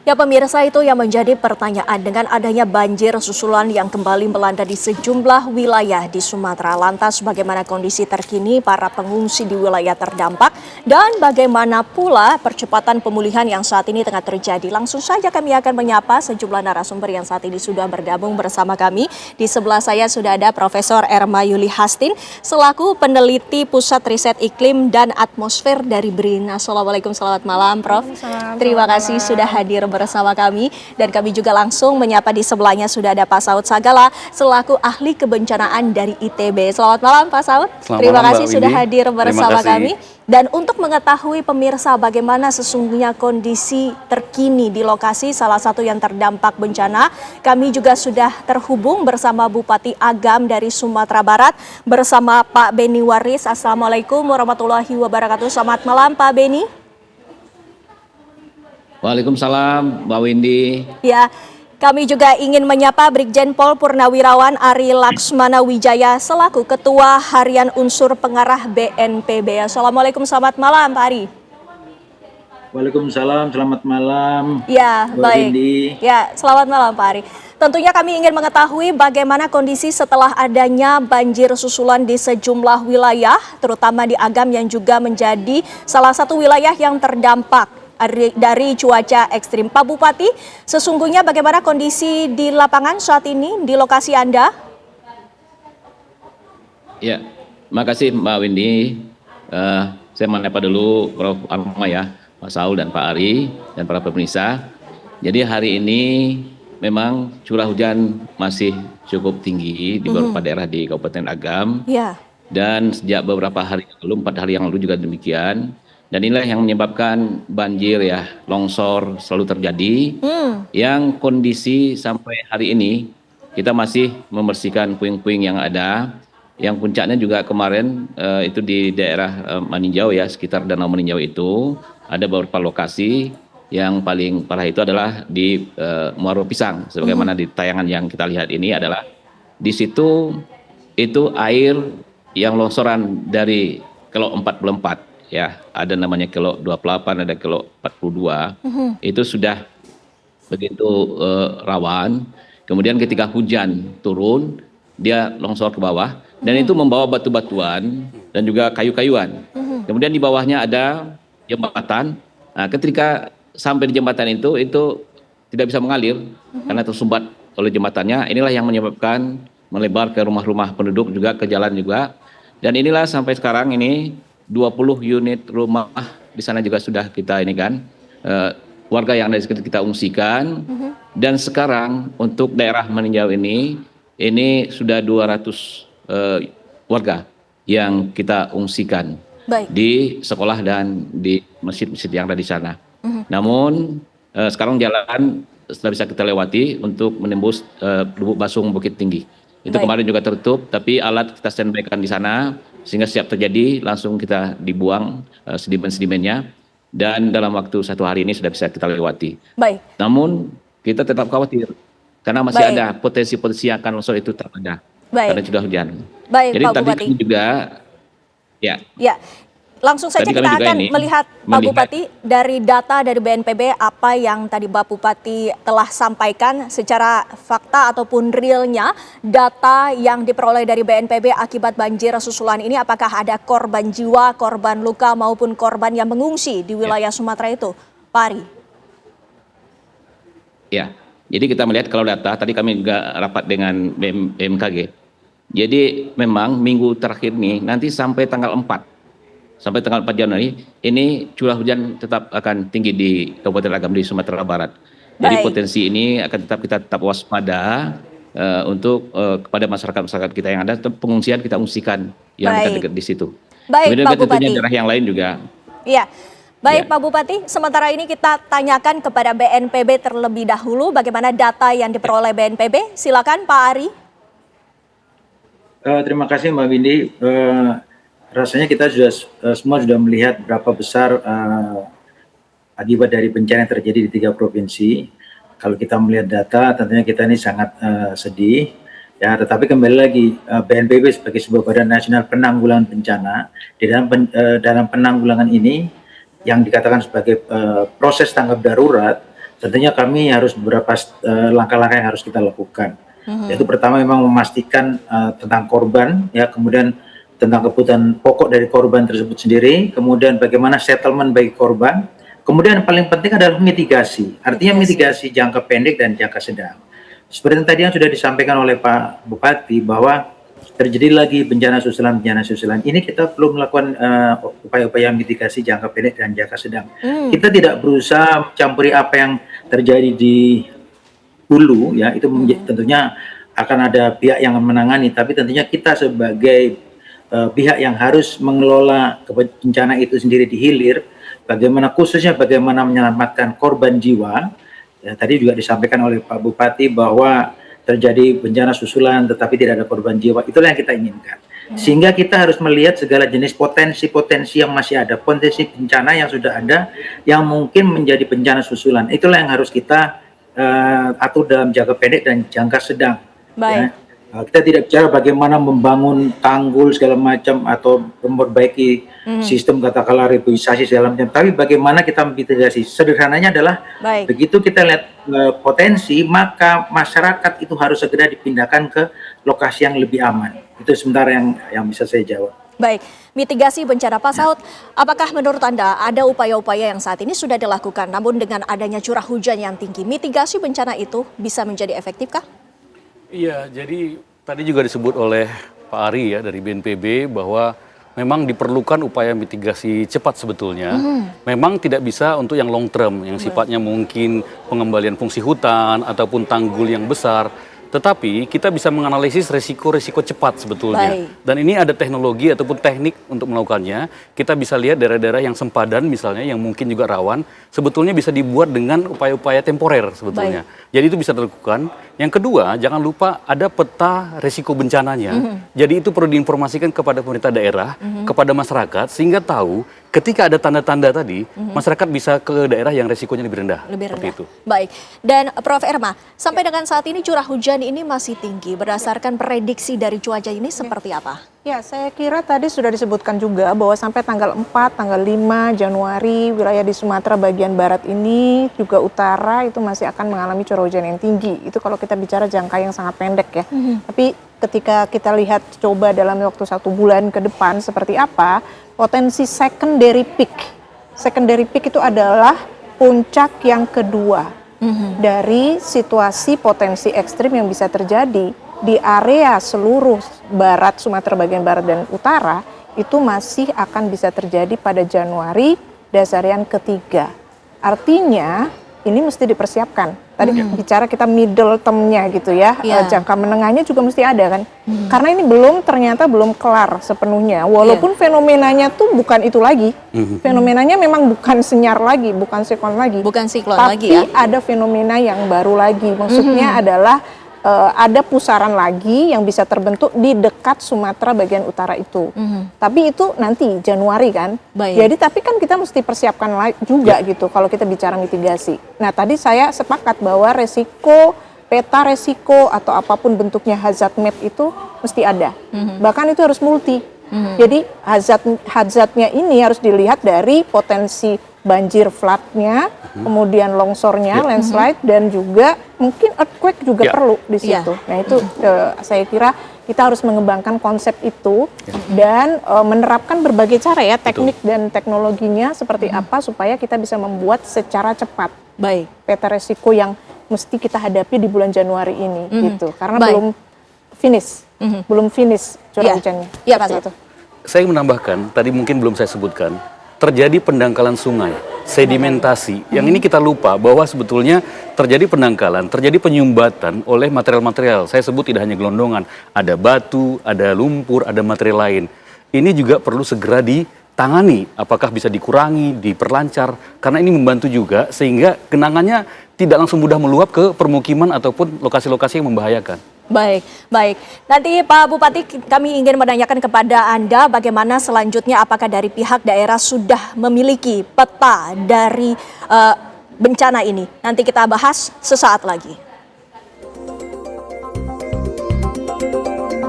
Ya pemirsa, itu yang menjadi pertanyaan dengan adanya banjir susulan yang kembali melanda di sejumlah wilayah di Sumatera. Lantas bagaimana kondisi terkini para pengungsi di wilayah terdampak dan bagaimana pula percepatan pemulihan yang saat ini tengah terjadi. Langsung saja kami akan menyapa sejumlah narasumber yang saat ini sudah bergabung bersama kami. Di sebelah saya sudah ada Profesor Erma Yuli Hastin selaku peneliti Pusat Riset Iklim dan Atmosfer dari BRIN. Assalamualaikum, selamat malam Prof. Terima kasih sudah hadir bersama kami, dan kami juga langsung menyapa di sebelahnya sudah ada Pak Saud Sagala selaku ahli kebencanaan dari ITB. Selamat malam Pak Saud. Terima kasih sudah hadir bersama kami. Dan untuk mengetahui pemirsa bagaimana sesungguhnya kondisi terkini di lokasi salah satu yang terdampak bencana, kami juga sudah terhubung bersama Bupati Agam dari Sumatera Barat bersama Pak Beni Waris. Assalamualaikum warahmatullahi wabarakatuh. Selamat malam Pak Beni. Waalaikumsalam, Mbak Windy. Ya, kami juga ingin menyapa Brigjen Pol Purnawirawan Ari Laksmana Wijaya selaku Ketua Harian Unsur Pengarah BNPB. Assalamualaikum, selamat malam Pak Ari. Waalaikumsalam, selamat malam. Ya, Mbak baik. Windy. Ya, selamat malam Pak Ari. Tentunya kami ingin mengetahui bagaimana kondisi setelah adanya banjir susulan di sejumlah wilayah, terutama di Agam yang juga menjadi salah satu wilayah yang terdampak dari cuaca ekstrim. Pak Bupati, sesungguhnya bagaimana kondisi di lapangan saat ini di lokasi Anda? Ya, makasih Mbak Windy. Saya menyapa dulu Prof. Arma ya, Pak Saul dan Pak Ari dan para pemirsa. Jadi hari ini memang curah hujan masih cukup tinggi di beberapa daerah di Kabupaten Agam. Ya. Dan sejak beberapa hari yang lalu, 4 hari yang lalu juga demikian. Dan inilah yang menyebabkan banjir ya, longsor selalu terjadi. Yang kondisi sampai hari ini kita masih membersihkan puing-puing yang ada. Yang puncaknya juga kemarin itu di daerah Maninjau ya, sekitar Danau Maninjau itu ada beberapa lokasi. Yang paling parah itu adalah di Muaro Pisang. Sebagaimana di tayangan yang kita lihat ini adalah di situ itu air yang longsoran dari Kelok 44. Ya, ada namanya Kelok 28, ada Kelok 42, itu sudah begitu rawan. Kemudian ketika hujan turun, dia longsor ke bawah, dan itu membawa batu-batuan dan juga kayu-kayuan. Kemudian di bawahnya ada jembatan. Nah, ketika sampai di jembatan itu tidak bisa mengalir karena tersumbat oleh jembatannya. Inilah yang menyebabkan melebar ke rumah-rumah penduduk, juga ke jalan juga. Dan inilah sampai sekarang ini 20 unit rumah di sana juga sudah kita ini kan warga yang ada di sekitar kita ungsikan. Dan sekarang untuk daerah Maninjau ini sudah 200 warga yang kita ungsikan. Baik. Di sekolah dan di masjid-masjid yang ada di sana. Namun sekarang jalan sudah bisa kita lewati untuk menembus Lubuk Basung Bukit Tinggi. Itu kemarin juga tertutup, tapi alat kita standby-kan di sana sehingga siap terjadi langsung kita dibuang sedimen-sedimennya, dan dalam waktu 1 hari ini sudah bisa kita lewati. Baik. Namun kita tetap khawatir karena masih ada potensi-potensi yang akan longsor itu tetap ada. Baik. Karena sudah hujan. Baik. Jadi Pak tadi Bupati juga ya. Langsung saja kita akan melihat Pak Bupati dari data dari BNPB apa yang tadi Pak Bupati telah sampaikan secara fakta ataupun realnya data yang diperoleh dari BNPB akibat banjir susulan ini, apakah ada korban jiwa, korban luka maupun korban yang mengungsi di wilayah Sumatera itu, Pak Ari? Ya, jadi kita melihat kalau data tadi kami juga rapat dengan BMKG. Jadi memang minggu terakhir nih nanti sampai tanggal 4 Januari ini curah hujan tetap akan tinggi di Kabupaten Agam di Sumatera Barat. Jadi potensi ini akan kita tetap waspada untuk kepada masyarakat kita yang ada, pengungsian kita ungsikan yang dekat-dekat di situ. Baik, kemudian Pak Bupati. Tentunya daerah yang lain juga. Iya. Baik Pak Bupati, sementara ini kita tanyakan kepada BNPB terlebih dahulu bagaimana data yang diperoleh BNPB. Silakan Pak Ari. Terima kasih Mbak Windy. Rasanya kita semua sudah melihat berapa besar akibat dari bencana yang terjadi di 3 provinsi. Kalau kita melihat data, tentunya kita ini sangat sedih. Ya, tetapi kembali lagi BNPB sebagai sebuah Badan Nasional Penanggulangan Bencana, di dalam penanggulangan ini yang dikatakan sebagai proses tanggap darurat, tentunya kami harus beberapa langkah-langkah yang harus kita lakukan. Yaitu pertama memang memastikan tentang korban, ya, kemudian tentang kebutuhan pokok dari korban tersebut sendiri, kemudian bagaimana settlement bagi korban, kemudian yang paling penting adalah mitigasi, artinya mitigasi jangka pendek dan jangka sedang. Seperti yang tadi yang sudah disampaikan oleh Pak Bupati bahwa terjadi lagi bencana susulan. Ini kita belum melakukan upaya-upaya mitigasi jangka pendek dan jangka sedang. Kita tidak berusaha mencampuri apa yang terjadi di hulu, ya, itu tentunya akan ada pihak yang menangani, tapi tentunya kita sebagai pihak yang harus mengelola bencana itu sendiri di hilir, khususnya bagaimana menyelamatkan korban jiwa. Ya, tadi juga disampaikan oleh Pak Bupati bahwa terjadi bencana susulan tetapi tidak ada korban jiwa, itulah yang kita inginkan. Sehingga kita harus melihat segala jenis potensi-potensi yang masih ada, potensi bencana yang sudah ada yang mungkin menjadi bencana susulan, itulah yang harus kita atur dalam jangka pendek dan jangka sedang. Baik. Ya. Kita tidak bicara bagaimana membangun tanggul segala macam atau memperbaiki sistem katakanlah reboisasi segala macam, tapi bagaimana kita mitigasi. Sederhananya adalah begitu kita lihat potensi, maka masyarakat itu harus segera dipindahkan ke lokasi yang lebih aman. Itu sementara yang bisa saya jawab. Baik, mitigasi bencana Pak Saud, apakah menurut Anda ada upaya-upaya yang saat ini sudah dilakukan, namun dengan adanya curah hujan yang tinggi, mitigasi bencana itu bisa menjadi efektifkah? Iya, jadi tadi juga disebut oleh Pak Ari ya dari BNPB bahwa memang diperlukan upaya mitigasi cepat sebetulnya. Memang tidak bisa untuk yang long term, yang sifatnya mungkin pengembalian fungsi hutan ataupun tanggul yang besar. Tetapi kita bisa menganalisis resiko-resiko cepat sebetulnya. Dan ini ada teknologi ataupun teknik untuk melakukannya. Kita bisa lihat daerah-daerah yang sempadan misalnya, yang mungkin juga rawan, sebetulnya bisa dibuat dengan upaya-upaya temporer sebetulnya. Jadi itu bisa dilakukan. Yang kedua, jangan lupa ada peta resiko bencananya. Jadi itu perlu diinformasikan kepada pemerintah daerah, kepada masyarakat, sehingga tahu ketika ada tanda-tanda tadi, masyarakat bisa ke daerah yang resikonya lebih rendah. Seperti itu. Baik, dan Prof. Erma, sampai dengan saat ini curah hujan ini masih tinggi. Berdasarkan prediksi dari cuaca ini seperti apa? Ya, saya kira tadi sudah disebutkan juga bahwa sampai tanggal 4, tanggal 5 Januari, wilayah di Sumatera bagian barat ini, juga utara itu masih akan mengalami curah hujan yang tinggi. Itu kalau kita bicara jangka yang sangat pendek ya. Tapi ketika kita lihat coba dalam waktu 1 bulan ke depan seperti apa, potensi secondary peak. Secondary peak itu adalah puncak yang kedua dari situasi potensi ekstrim yang bisa terjadi di area seluruh barat, Sumatera bagian barat dan utara, itu masih akan bisa terjadi pada Januari dasarian ketiga. Artinya ini mesti dipersiapkan. Tadi bicara kita middle term-nya gitu ya, jangka menengahnya juga mesti ada kan. Karena ini ternyata belum kelar sepenuhnya. Walaupun fenomenanya tuh bukan itu lagi. Fenomenanya memang bukan senyar lagi, bukan siklon lagi. Bukan siklon lagi ya. Tapi ada fenomena yang baru lagi. Maksudnya adalah ada pusaran lagi yang bisa terbentuk di dekat Sumatera bagian utara itu. Tapi itu nanti Januari kan. Jadi tapi kan kita mesti persiapkan juga gitu kalau kita bicara mitigasi. Nah tadi saya sepakat bahwa peta resiko atau apapun bentuknya hazard map itu mesti ada. Bahkan itu harus multi. Jadi hazardnya ini harus dilihat dari potensi banjir flood-nya, kemudian longsornya, landslide, dan juga mungkin earthquake juga perlu di situ. Nah itu saya kira kita harus mengembangkan konsep itu dan menerapkan berbagai cara ya, teknik dan teknologinya seperti apa supaya kita bisa membuat secara cepat peta resiko yang mesti kita hadapi di bulan Januari ini gitu. Karena belum finish curah hujannya. Iya, Pak Saud. Saya menambahkan, tadi mungkin belum saya sebutkan, terjadi pendangkalan sungai, sedimentasi. Yang ini kita lupa bahwa sebetulnya terjadi pendangkalan, terjadi penyumbatan oleh material-material. Saya sebut tidak hanya gelondongan, ada batu, ada lumpur, ada material lain. Ini juga perlu segera ditangani, apakah bisa dikurangi, diperlancar, karena ini membantu juga sehingga genangannya tidak langsung mudah meluap ke permukiman ataupun lokasi-lokasi yang membahayakan. Baik. Nanti Pak Bupati kami ingin menanyakan kepada Anda bagaimana selanjutnya, apakah dari pihak daerah sudah memiliki peta dari bencana ini. Nanti kita bahas sesaat lagi.